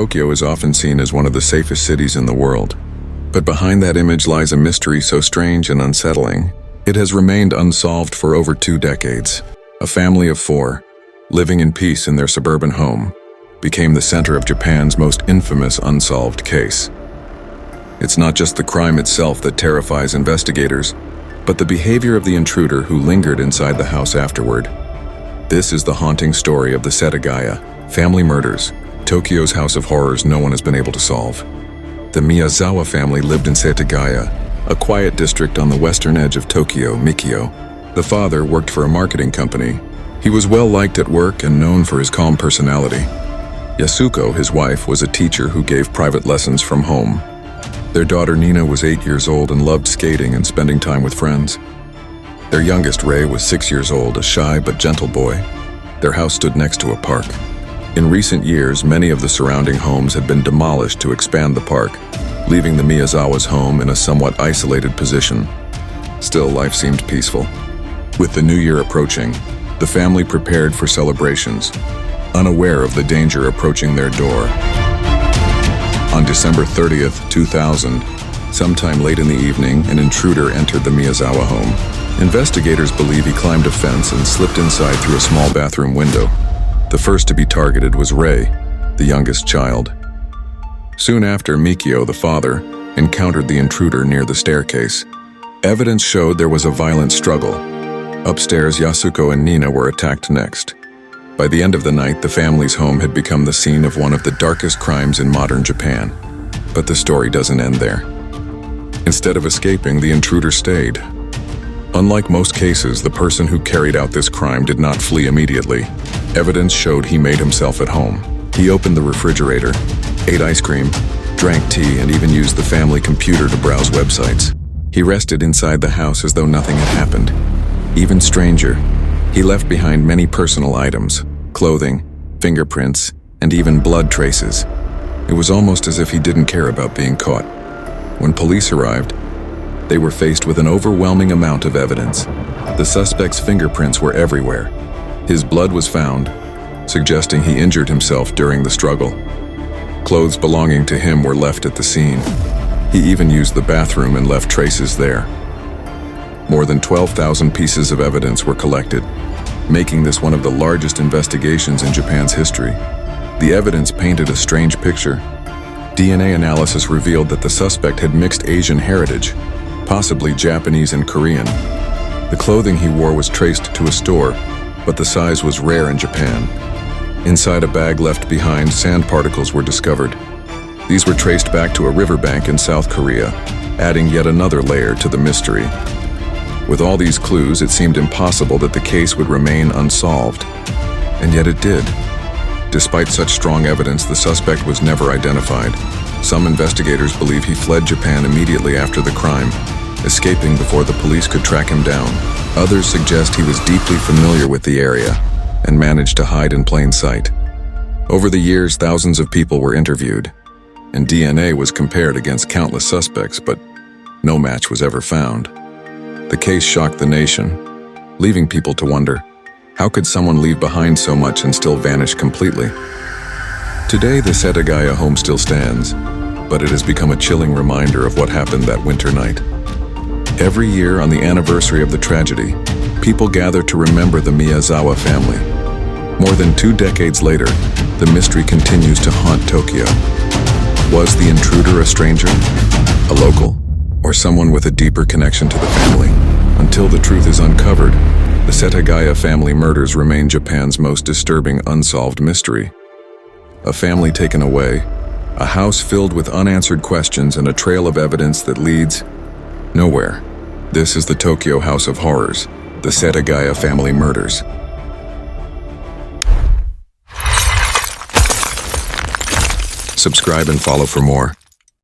Tokyo is often seen as one of the safest cities in the world. But behind that image lies a mystery so strange and unsettling, it has remained unsolved for over 2 decades. A family of 4, living in peace in their suburban home, became the center of Japan's most infamous unsolved case. It's not just the crime itself that terrifies investigators, but the behavior of the intruder who lingered inside the house afterward. This is the haunting story of the Setagaya Family Murders, Tokyo's house of horrors no one has been able to solve. The Miyazawa family lived in Setagaya, a quiet district on the western edge of Tokyo, Mikio. The father worked for a marketing company. He was well liked at work and known for his calm personality. Yasuko, his wife, was a teacher who gave private lessons from home. Their daughter Nina was 8 years old and loved skating and spending time with friends. Their youngest, Ray, was 6 years old, a shy but gentle boy. Their house stood next to a park. In recent years, many of the surrounding homes had been demolished to expand the park, leaving the Miyazawa's home in a somewhat isolated position. Still, life seemed peaceful. With the new year approaching, the family prepared for celebrations, unaware of the danger approaching their door. On December 30th, 2000, sometime late in the evening, an intruder entered the Miyazawa home. Investigators believe he climbed a fence and slipped inside through a small bathroom window. The first to be targeted was Ray, the youngest child. Soon after, Mikio, the father, encountered the intruder near the staircase. Evidence showed there was a violent struggle. Upstairs, Yasuko and Nina were attacked next. By the end of the night, the family's home had become the scene of one of the darkest crimes in modern Japan. But the story doesn't end there. Instead of escaping, the intruder stayed. Unlike most cases, the person who carried out this crime did not flee immediately. Evidence showed he made himself at home. He opened the refrigerator, ate ice cream, drank tea, and even used the family computer to browse websites. He rested inside the house as though nothing had happened. Even stranger, he left behind many personal items, clothing, fingerprints, and even blood traces. It was almost as if he didn't care about being caught. When police arrived, they were faced with an overwhelming amount of evidence. The suspect's fingerprints were everywhere. His blood was found, suggesting he injured himself during the struggle. Clothes belonging to him were left at the scene. He even used the bathroom and left traces there. More than 12,000 pieces of evidence were collected, making this one of the largest investigations in Japan's history. The evidence painted a strange picture. DNA analysis revealed that the suspect had mixed Asian heritage, possibly Japanese and Korean. The clothing he wore was traced to a store, but the size was rare in Japan. Inside a bag left behind, sand particles were discovered. These were traced back to a riverbank in South Korea, adding yet another layer to the mystery. With all these clues, it seemed impossible that the case would remain unsolved. And yet it did. Despite such strong evidence, the suspect was never identified. Some investigators believe he fled Japan immediately after the crime, escaping before the police could track him down. Others suggest he was deeply familiar with the area and managed to hide in plain sight. Over the years, thousands of people were interviewed, and DNA was compared against countless suspects, but no match was ever found. The case shocked the nation, leaving people to wonder, how could someone leave behind so much and still vanish completely? Today, the Setagaya home still stands, but it has become a chilling reminder of what happened that winter night. Every year on the anniversary of the tragedy, people gather to remember the Miyazawa family. More than 2 decades later, the mystery continues to haunt Tokyo. Was the intruder a stranger, a local, or someone with a deeper connection to the family? Until the truth is uncovered, the Setagaya family murders remain Japan's most disturbing unsolved mystery. A family taken away, a house filled with unanswered questions, and a trail of evidence that leads nowhere. This is the Tokyo House of Horrors, the Setagaya Family Murders. Subscribe and follow for more.